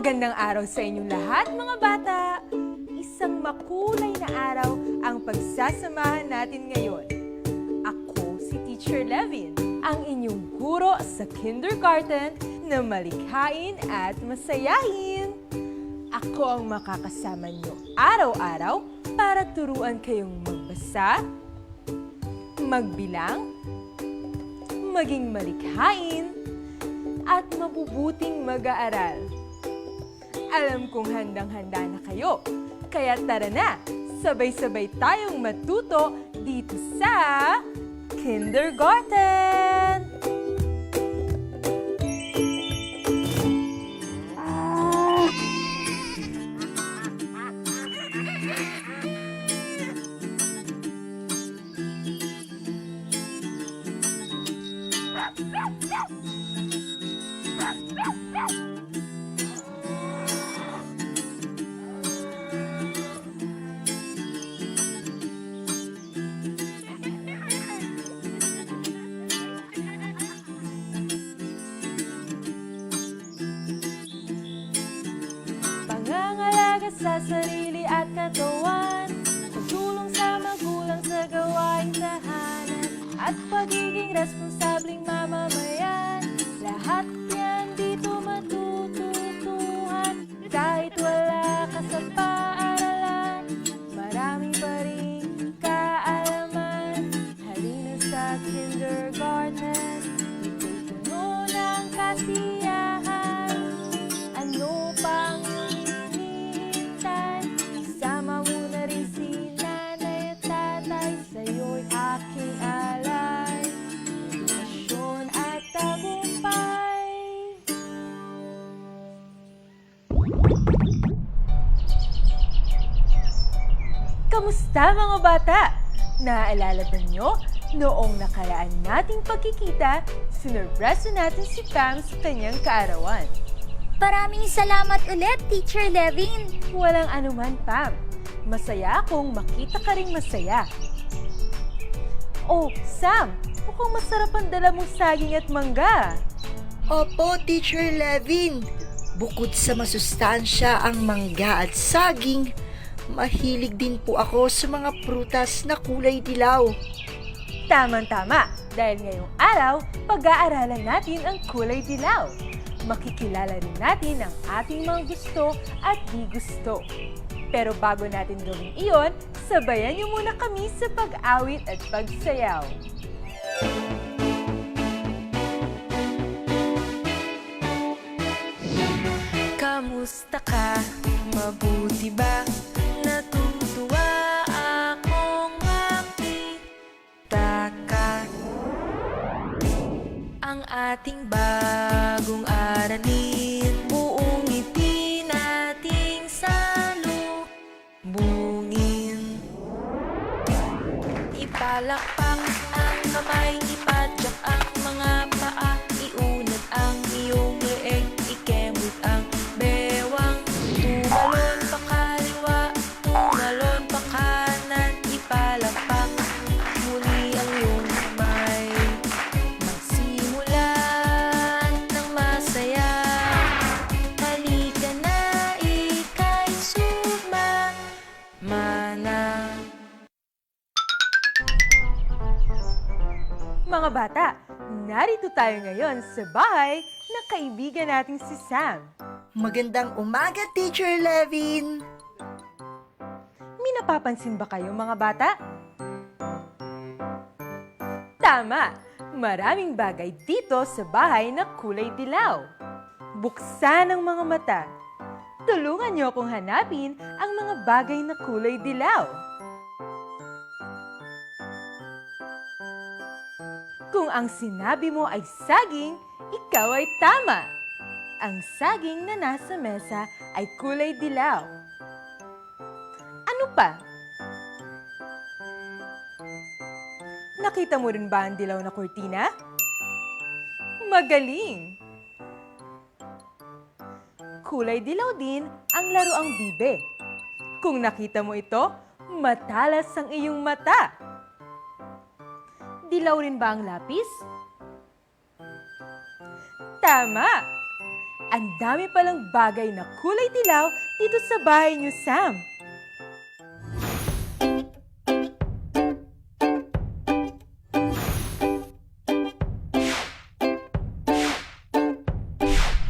Magandang araw sa inyong lahat, mga bata! Isang makulay na araw ang pagsasamahan natin ngayon. Ako si Teacher Levin, ang inyong guro sa kindergarten na malikhain at masayahin. Ako ang makakasama niyo araw-araw para turuan kayong magbasa, magbilang, maging malikhain, at mabubuting mag-aaral. Alam kong handang-handa na kayo, kaya tara na, sabay-sabay tayong matuto dito sa Kindergarten! Pangangalaga sa sarili at katawan, pagtulong sa magulang sa gawaing tahanan, at pagiging responsableng mamamayan. Lahat yan dito matututuhan, kahit wala ka sa paaralan. Maraming pa rin kaalaman, halina sa kindergarten. Ito'y puno ng kasiyahan. Ano pang hinihintay? Isama mo na rin si nanay at tatay. Sa'yo'y aking alay, edukasyon at tagumpay. Kamusta, mga bata? Naaalala ba nyo? Noong nakaraan nating pagkikita, sinurpresa natin si Pam sa kanyang kaarawan. Maraming salamat ulit, Teacher Levin. Walang anuman, Pam. Masaya akong makita ka ring masaya. Oh, Sam, mukhang masarap ang dala mong saging at mangga. Opo, Teacher Levin. Bukod sa masustansya ang mangga at saging, mahilig din po ako sa mga prutas na kulay dilaw. Tamang-tama, dahil ngayong araw, pag-aaralan natin ang kulay dilaw. Makikilala rin natin ang ating mga gusto at di gusto. Pero bago natin gawin iyon, sabayan niyo muna kami sa pag-awit at pagsayaw. Kamusta ka? Mabuti ba? Natutuwa akong makita ka. Ang ating bagong aralin, buong ngiti nating salubungin. Ipalakpak ang kamay, ipadyak ang mga paa, iunat ang iyong leeg, ikembot ang bewang. Tumalon pa kaliwa, tumalon pa kanan, ipalakpak muli ang iyong kamay. Magsimulan ng masaya, halika na ika'y sumamana. Mga bata, narito tayo ngayon sa bahay ng kaibigan nating si Sam. Magandang umaga, Teacher Levin. May napapansin ba kayo, mga bata? Tama! Maraming bagay dito sa bahay na kulay dilaw. Buksan ang mga mata. Tulungan niyo akong hanapin ang mga bagay na kulay dilaw. Kung ang sinabi mo ay saging, ikaw ay tama. Ang saging na nasa mesa ay kulay dilaw. Ano pa? Nakita mo rin ba ang dilaw na kurtina? Magaling! Kulay dilaw din ang laruang bibe. Kung nakita mo ito, matalas ang iyong mata. Dilaw rin ba ang lapis? Tama! Ang dami palang bagay na kulay dilaw dito sa bahay niyo, Sam.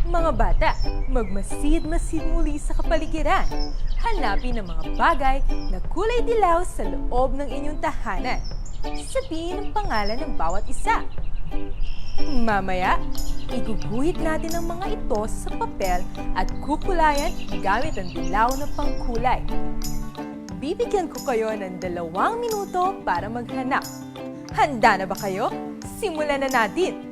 Mga bata, magmasid-masid muli sa kapaligiran. Hanapin ang mga bagay na kulay dilaw sa loob ng inyong tahanan. Sabihin ang pangalan ng bawat isa. Mamaya, iguguhit natin ang mga ito sa papel at kukulayan gamit ang dilaw na pangkulay. Bibigyan ko kayo ng 2 minuto para maghanap. Handa na ba kayo? Simulan na natin!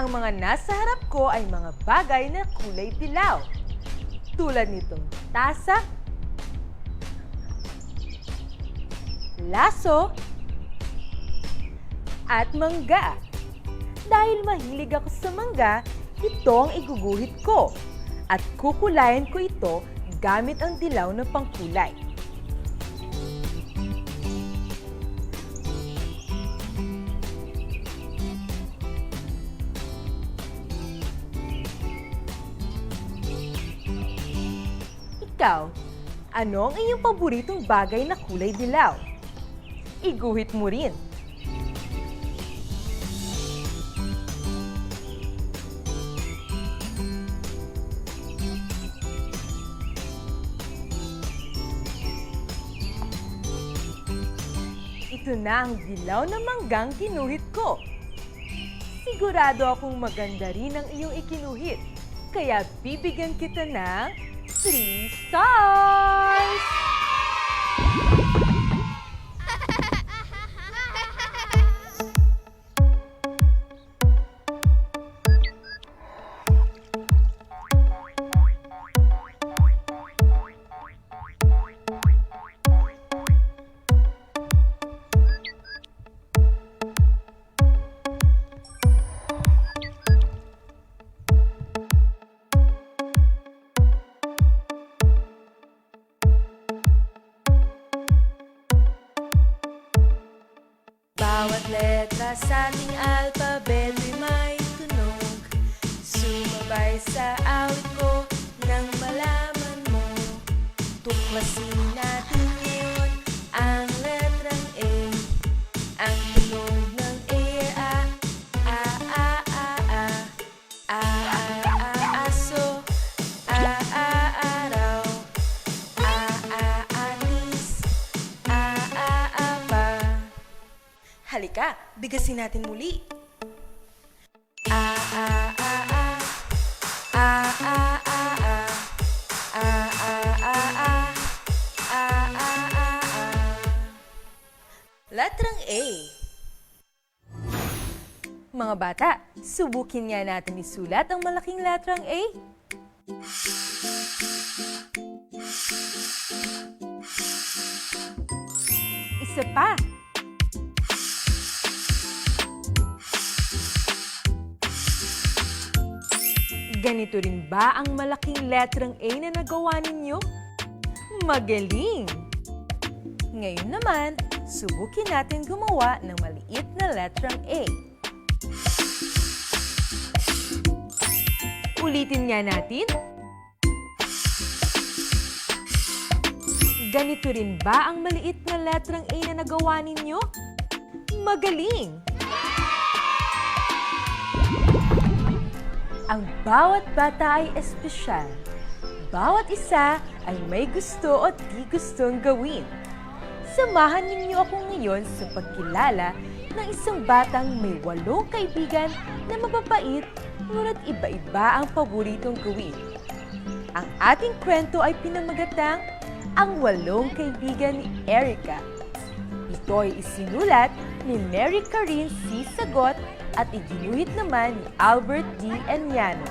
Ang mga nasa harap ko ay mga bagay na kulay dilaw. Tulad nitong tasa, laso, at mangga. Dahil mahilig ako sa mangga, ito ang iguguhit ko. At kukulayan ko ito gamit ang dilaw na pangkulay. Ikaw, ano ang iyong paboritong bagay na kulay dilaw? Iguhit mo rin. Ito na ang dilaw na manggang ginuhit ko. Sigurado akong maganda rin ang iyong ikinuhit. Kaya bibigyan kita ng 3 stars! Bawat letra sa ating alpabeto'y may tunog. Sumabay sa awit ko nang malaman mo. Tuklasin natin ngayon ang letrang A. Ang tunog ng A, aso, araw, atis, Halika, bigasin natin muli. A, a, a, a. A, a, a, a. A, a, a, a. A, a, a, a. Letrang A. Mga bata, subukin nga natin isulat ang malaking letrang A. Isa pa. Ganito rin ba ang malaking letrang A na nagawa ninyo? Magaling! Ngayon naman, subukin natin gumawa ng maliit na letrang A. Ulitin nga natin. Ganito rin ba ang maliit na letrang A na nagawa ninyo? Magaling! Ang bawat bata ay espesyal. Bawat isa ay may gusto o di gustong gawin. Samahan ninyo ako ngayon sa pagkilala ng isang batang may 8 kaibigan na mababait, ngunit iba-iba ang paboritong gawin. Ang ating kwento ay pinamagatang Ang 8 Kaibigan ni Erica. Ito ay isinulat ni Mary Karin C. Sagot at iginuhit naman ni Albert D. Enyano.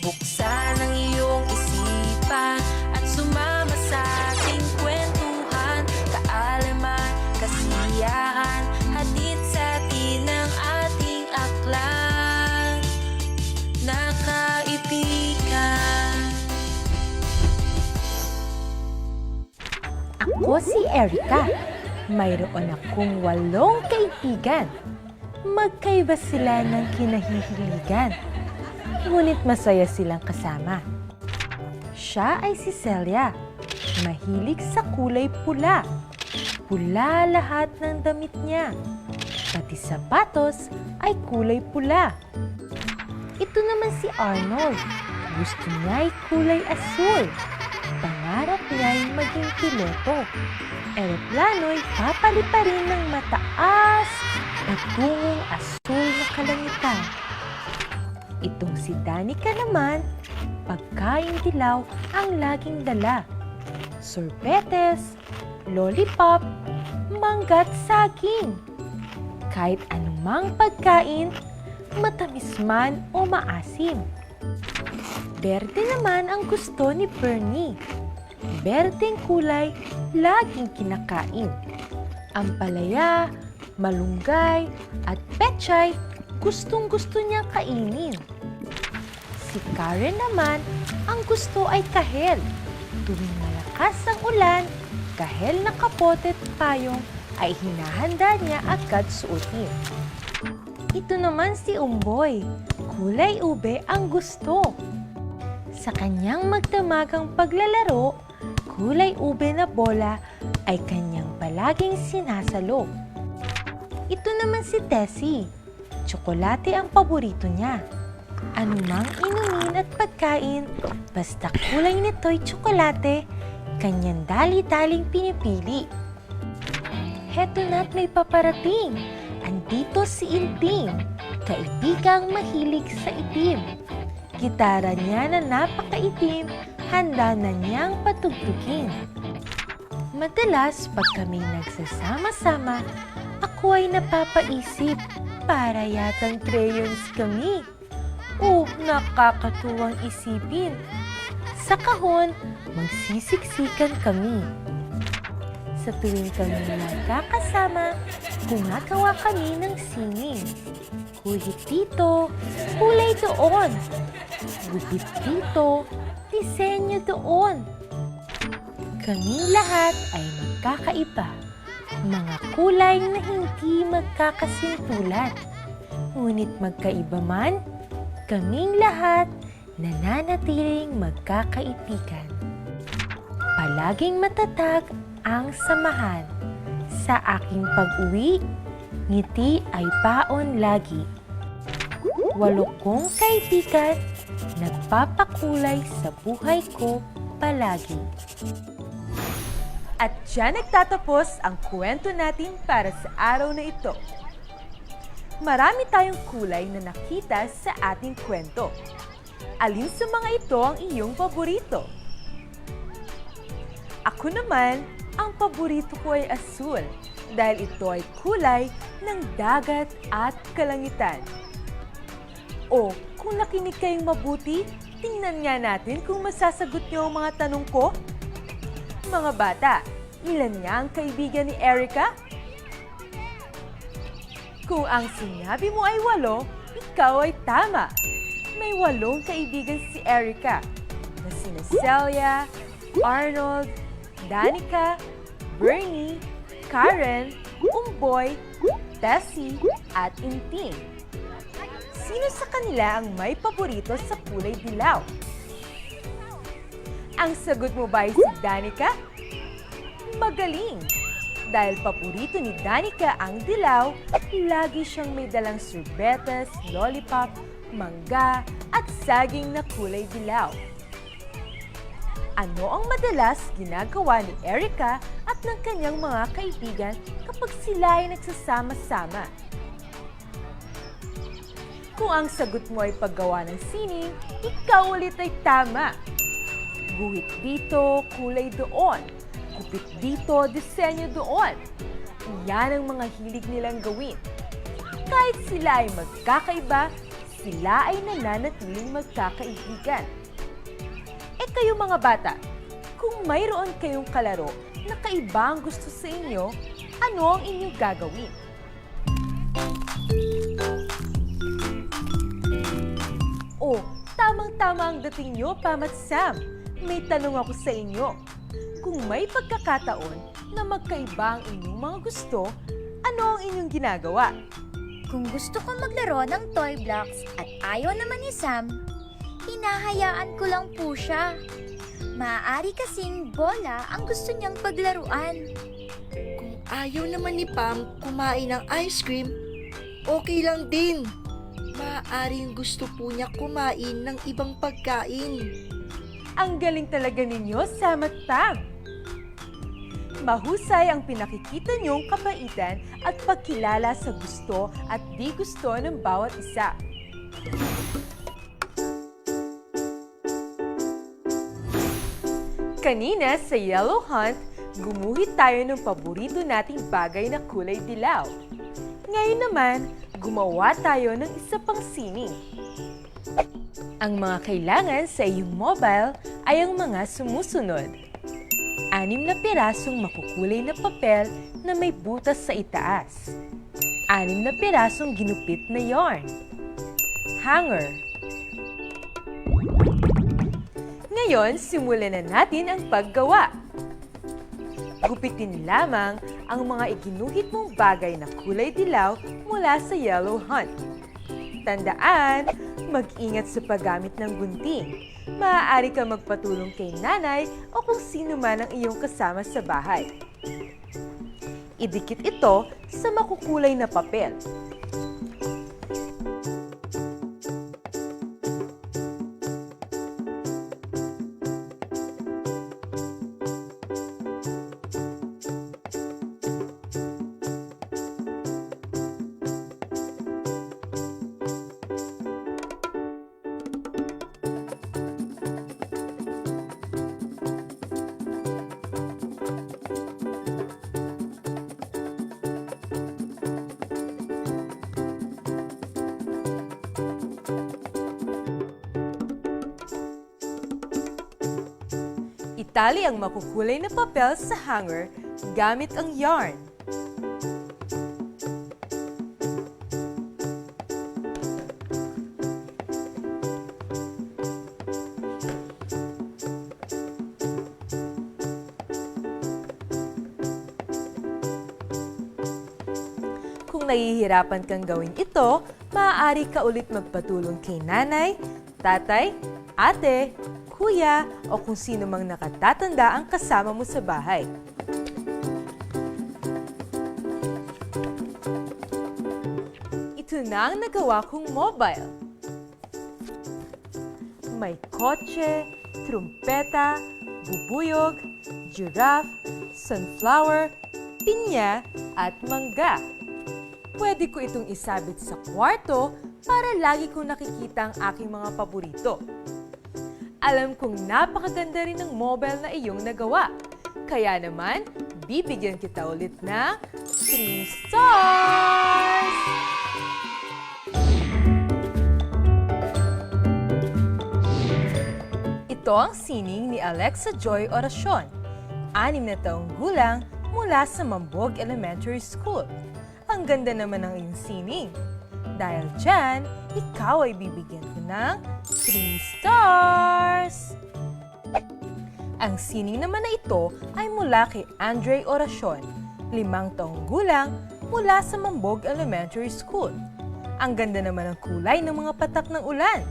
Buksan ang iyong isipan at sumama sa ating kwentuhan. Kaalaman, kasiyahan, hatid sa atin ang ating aklan na kaibigan. Ako si Erica. Mayroon akong 8 kaibigan. Magkaiba sila ng kinahihiligan. Ngunit masaya silang kasama. Siya ay si Celia. Mahilig sa kulay pula. Pula lahat ng damit niya. Pati sapatos ay kulay pula. Ito naman si Arnold. Gusto niya ay kulay asul. Pangarap niya ay maging piloto. Eroplano'y papaliparin ng mataas patungong asul na kalangitan. Itong si Danica naman, pagkain dilaw ang laging dala. Sorbetes, lollipop, mangga't saging. Kahit anumang pagkain, matamis man o maasim. Berde naman ang gusto ni Bernie. Berdeng kulay, laging kinakain. Ampalaya, malunggay, at pechay, gustong-gusto niyang kainin. Si Karen naman, ang gusto ay kahel. Tuwing malakas ang ulan, kahel na kapote at payong ay hinahanda niya agad suotin. Ito naman si Umboy, kulay ube ang gusto. Sa kanyang magdamagang paglalaro, kulay ube na bola ay kanyang palaging sinasalo. Ito naman si Tessie. Tsokolate ang paborito niya. Anumang inumin at pagkain, basta kulay nito'y tsokolate, kanyang dali-daling pinipili. Heto na't may paparating. Andito si Inting, kaibigang mahilig sa itim. Gitara niya na napakaitim, handa na niyang patugtugin. Madalas pag kami nagsasama-sama, ako ay napapaisip, para yatang crayons kami. Nakakatuwang isipin. Sa kahon, magsisiksikan kami. Sa tuwing kami nagkakasama, gumagawa kami ng singing. Guhit dito, kulay doon. Gupit dito, disenyo doon. Kaming lahat ay magkakaiba. Mga kulay na hindi magkakasintulan. Ngunit magkaiba man, kaming lahat nananatiling magkakaibigan. Palaging matatag ang samahan. Sa aking pag-uwi, ngiti ay baon lagi. 8 kong kaibigan, nagpapakulay sa buhay ko palagi. At dyan nagtatapos ang kwento natin para sa araw na ito. Marami tayong kulay na nakita sa ating kwento. Alin sa mga ito ang iyong paborito? Ako naman, ang paborito ko ay asul dahil ito ay kulay ng dagat at kalangitan. O, kung nakinig kayong mabuti, tingnan nga natin kung masasagot niyo ang mga tanong ko. Mga bata, ilan nga ang kaibigan ni Erica? Kung ang sinabi mo ay 8, ikaw ay tama. May 8 kaibigan si Erica na sina Celia, Arnold, Danica, Bernie, Karen, Umboy, Tessie, at Inting. Sino sa kanila ang may paborito sa kulay dilaw? Ang sagot mo ba ay si Danica? Magaling! Dahil paborito ni Danica ang dilaw, lagi siyang may dalang sorbetes, lollipop, mangga, at saging na kulay dilaw. Ano ang madalas ginagawa ni Erica at ng kanyang mga kaibigan kapag sila ay nagsasama-sama? Kung ang sagot mo ay paggawa ng sining, ikaw ulit ay tama. Guhit dito, kulay doon. Kupit dito, disenyo doon. Yan ang mga hilig nilang gawin. Kahit sila ay magkakaiba, sila ay nananatiling magkakaibigan. Kayo mga bata, kung mayroon kayong kalaro na kaiba ang gusto sa inyo, ano ang inyong gagawin? Oh, tamang-tama ang dating nyo, Pam at Sam. May tanong ako sa inyo. Kung may pagkakataon na magkaiba ang inyong mga gusto, ano ang inyong ginagawa? Kung gusto ko maglaro ng toy blocks at ayaw naman ni Sam, hinahayaan ko lang po siya. Maaari kasing bola ang gusto niyang paglaruan. Kung ayaw naman ni Pam kumain ng ice cream, okay lang din. Maaaring gusto po niya kumain ng ibang pagkain. Ang galing talaga ninyo, Sam at Pam! Mahusay ang pinakikita niyong kabaitan at pagkilala sa gusto at di gusto ng bawat isa. Kanina sa Yellow Hunt, gumuhit tayo ng paborito nating bagay na kulay dilaw. Ngayon naman, gumawa tayo ng isa pang sining. Ang mga kailangan sa iyong mobile ay ang mga sumusunod. 6 na pirasong makukulay na papel na may butas sa itaas. 6 na pirasong ginupit na yarn. Hanger. Ngayon, simulan na natin ang paggawa. Gupitin lamang ang mga iginuhit mong bagay na kulay dilaw mula sa Yellow Hunt. Tandaan, mag-ingat sa paggamit ng gunting. Maaari ka magpatulong kay nanay o kung sino man ang iyong kasama sa bahay. Idikit ito sa makukulay na papel. Itali ang makukulay na papel sa hanger gamit ang yarn. Kung nahihirapan kang gawin ito, maaari ka ulit magpatulong kay nanay, tatay, ate, kuya, o kung sino mang nakatatanda ang kasama mo sa bahay. Ito na ang nagawa kong mobile. May kotse, trumpeta, bubuyog, giraffe, sunflower, pinya, at mangga. Pwede ko itong isabit sa kwarto para lagi kong nakikita ang aking mga paborito. Alam kong napakaganda rin ng mobile na iyong nagawa. Kaya naman, bibigyan kita ulit ng 3 stars! Ito ang sining ni Alexa Joy Oracion, 6 na taong gulang mula sa Mambog Elementary School. Ang ganda naman ng iyong sining. Dahil dyan, ikaw ay bibigyan ko ng 3 stars! Ang sining naman na ito ay mula kay Andre Oracion, 5 taong gulang mula sa Mambog Elementary School. Ang ganda naman ng kulay ng mga patak ng ulan.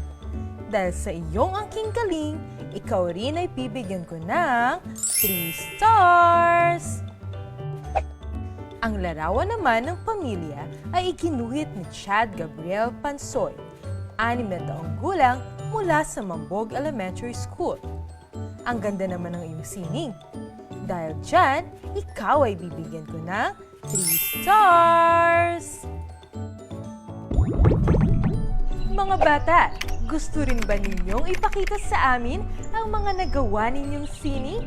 Dahil sa iyong angking galing, ikaw rin ay bibigyan ko ng 3 stars! Ang larawan naman ng pamilya ay ikinuhit ni Chad Gabriel Pansoy, 6 na taong gulang mula sa Mambog Elementary School. Ang ganda naman ng iyong sining. Dahil dyan, ikaw ay bibigyan ko ng 3 stars! Mga bata, gusto rin ba ninyong ipakita sa amin ang mga nagawa ninyong sining?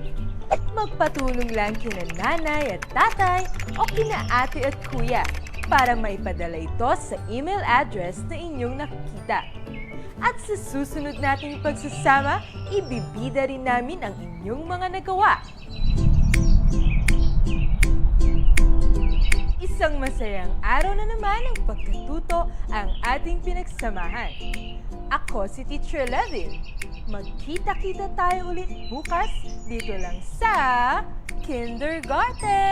Magpatulong lang kina nanay at tatay o kina ate at kuya para maipadala ito sa email address na inyong nakikita. At sa susunod nating pagsasama, ibibida rin namin ang inyong mga nagawa. Isang masayang araw na naman ang pagkatuto ang ating pinagsamahan. Ako si Teacher Levin. Magkita-kita tayo ulit bukas dito lang sa Kindergarten!